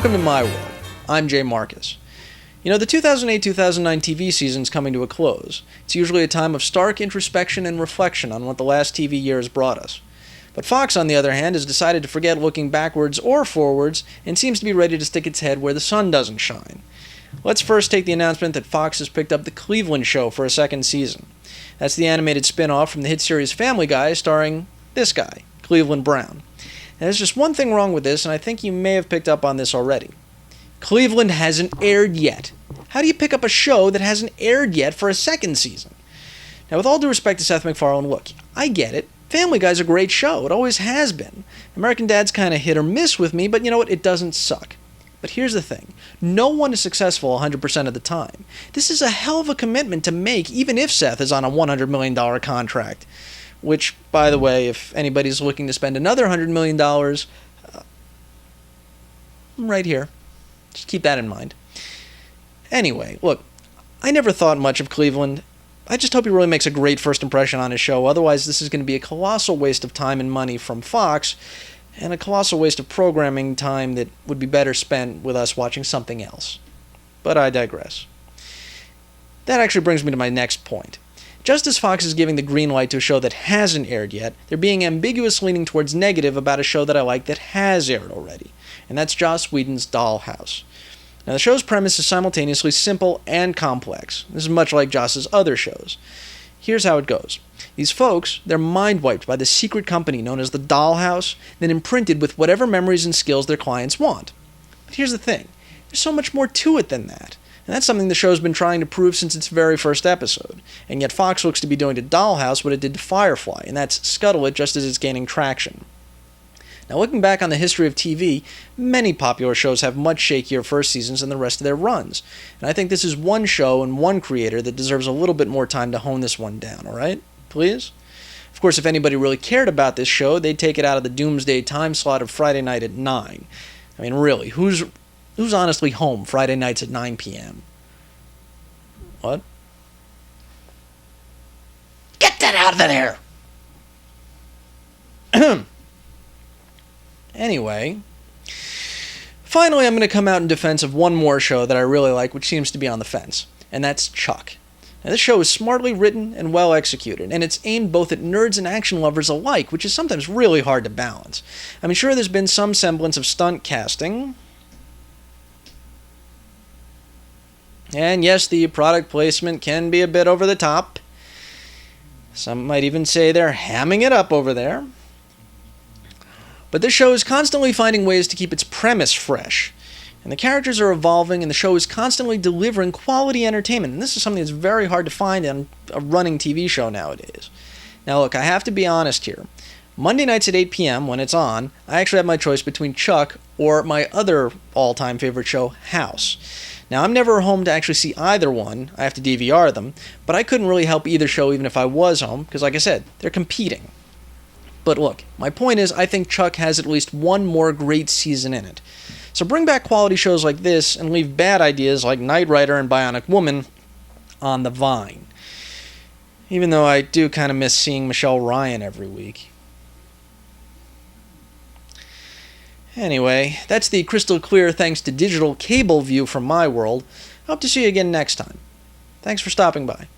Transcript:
Welcome to MyWorld. I'm Jay Marcus. You know, the 2008-2009 TV season's coming to a close. It's usually a time of stark introspection and reflection on what the last TV year has brought us. But Fox, on the other hand, has decided to forget looking backwards or forwards and seems to be ready to stick its head where the sun doesn't shine. Let's first take the announcement that Fox has picked up The Cleveland Show for a second season. That's the animated spin-off from the hit series Family Guy starring this guy, Cleveland Brown. Now, there's just one thing wrong with this, and I think you may have picked up on this already. Cleveland hasn't aired yet. How do you pick up a show that hasn't aired yet for a second season? Now, with all due respect to Seth MacFarlane, look, I get it. Family Guy's a great show. It always has been. American Dad's kind of hit or miss with me, but you know what? It doesn't suck. But here's the thing. No one is successful 100% of the time. This is a hell of a commitment to make, even if Seth is on a $100 million contract. Which, by the way, if anybody's looking to spend another $100 million, I'm right here. Just keep that in mind. Anyway, look, I never thought much of Cleveland. I just hope he really makes a great first impression on his show. Otherwise, this is going to be a colossal waste of time and money from Fox, and a colossal waste of programming time that would be better spent with us watching something else. But I digress. That actually brings me to my next point. Just as Fox is giving the green light to a show that hasn't aired yet, they're being ambiguous leaning towards negative about a show that I like that has aired already. And that's Joss Whedon's Dollhouse. Now, the show's premise is simultaneously simple and complex. This is much like Joss's other shows. Here's how it goes. These folks, they're mind-wiped by the secret company known as the Dollhouse, then imprinted with whatever memories and skills their clients want. But here's the thing. There's so much more to it than that. And that's something the show's been trying to prove since its very first episode. And yet Fox looks to be doing to Dollhouse what it did to Firefly, and that's scuttle it just as it's gaining traction. Now, looking back on the history of TV, many popular shows have much shakier first seasons than the rest of their runs. And I think this is one show and one creator that deserves a little bit more time to hone this one down, alright? Please? Of course, if anybody really cared about this show, they'd take it out of the doomsday time slot of Friday night at 9. I mean, really, who's honestly home Friday nights at 9 p.m.? What? Get that out of there! Anyway, finally I'm going to come out in defense of one more show that I really like, which seems to be on the fence, and that's Chuck. Now, this show is smartly written and well executed, and it's aimed both at nerds and action lovers alike, which is sometimes really hard to balance. I mean, sure, there's been some semblance of stunt casting, and yes, the product placement can be a bit over the top. Some might even say they're hamming it up over there. But this show is constantly finding ways to keep its premise fresh. And the characters are evolving, and the show is constantly delivering quality entertainment. And this is something that's very hard to find on a running TV show nowadays. Now look, I have to be honest here. Monday nights at 8 p.m. when it's on, I actually have my choice between Chuck or my other all-time favorite show, House. Now, I'm never home to actually see either one. I have to DVR them. But I couldn't really help either show even if I was home, because like I said, they're competing. But look, my point is I think Chuck has at least one more great season in it. So bring back quality shows like this and leave bad ideas like Knight Rider and Bionic Woman on the vine. Even though I do kind of miss seeing Michelle Ryan every week. Anyway, that's the crystal clear thanks to digital cable view from MyWorld. Hope to see you again next time. Thanks for stopping by.